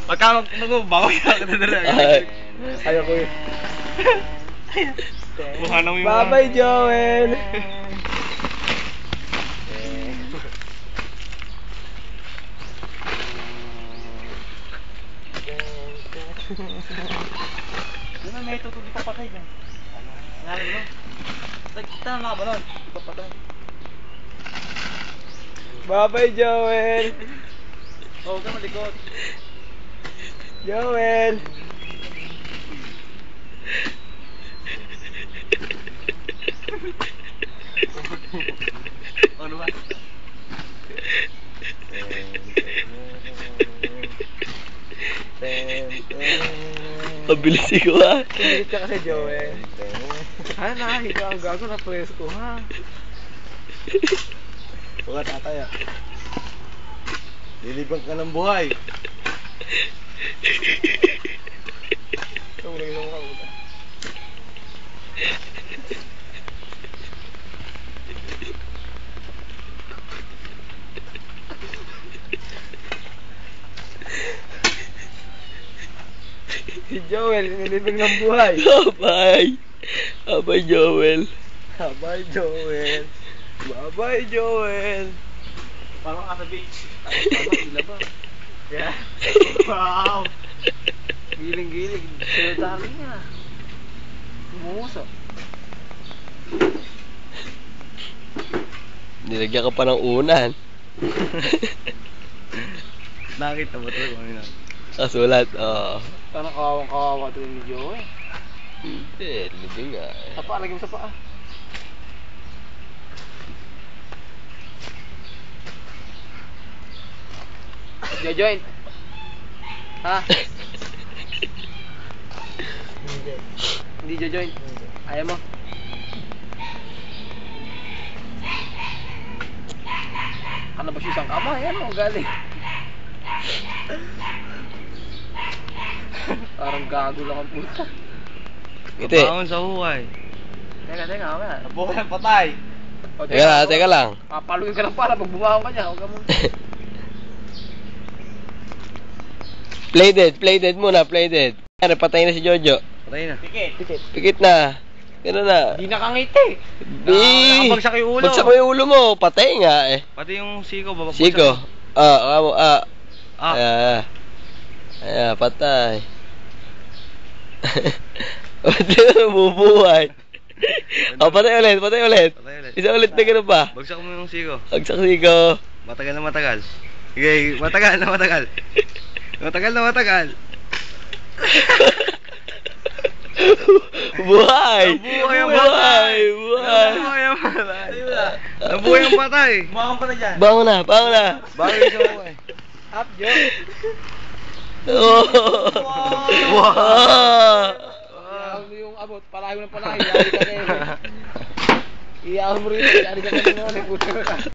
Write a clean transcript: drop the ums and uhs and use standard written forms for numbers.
Pagka magbabaw yan. Ayoko yun. Buhanan mo yung Bye-bye, Joel! Ano may tutulog papatay dyan? Ano mo? Tama ka ba nun? Papatay. Bye-bye, Joel! Oo, huwag ka malikot. Joel! Ano ba? Mabilis ikaw ha. Sumilit ka kasi, Joel. Ha, nakahiga ang gago na presko, ha? Huwag ka tataya. Lilibang ka ng buhay. Tumulong ka uta. Si Joel, nilibing ng buhay. Bye. Bye, Joel. Bye, Joel. Bye-bye, Joel. Parang ka sa beach. Parang sila ba? Yeah. Wow. Giling-giling. Sila dami niya. Umuso. Nilagyan ka pa ng unan. Nakita mo ito kung ano na. Kasulat, oo. Parang kawawang-kawawa ito ni Joel. Hindi, libing nga eh. Sa paa, lagyan mo sa paa. Jo-joint. Ha? Hindi jo-joint. Ayaw mo? Ano ba siya isang kama? Ayan mo, galing. Parang gago lang ang puta. Iti. Kabaon sa huway. Teka, mamaya. Buhay ang patay. O, Teka lang. Papaluin ka lang pala pag bumahon ka niya. Huwag ka mo. Play dead muna, play dead. Ano, patay na si Jojo. Patay na. Pikit. Pikit na. Gano'n na. Hindi nakangiti. Nakabagsak yung ulo. Bagsak mo yung ulo mo, patay nga eh. Pati yung siko, babagsak. Siko. Patay. Pati na bubuhay. Patay ulit. Patay ulit. Isa ulit na gano'n pa. Bagsak mo yung siko. Bagsak siko. Matagal na matagal. Sige, matagal na matagal. Matagal na matagal. Buhay! Nabuhay ang patay! Buhay! Nabuhay ang patay! Nabuhay ang patay! Buhay ang patay dyan. Bangon na! Bagay sa huway. Up, Joe. Oh! Wow! Iyaw mo yung abot. Palayo ng palayo. Iyaw ka na yun. Iyaw mo rin. Iyaw ka na yun. Puto ka.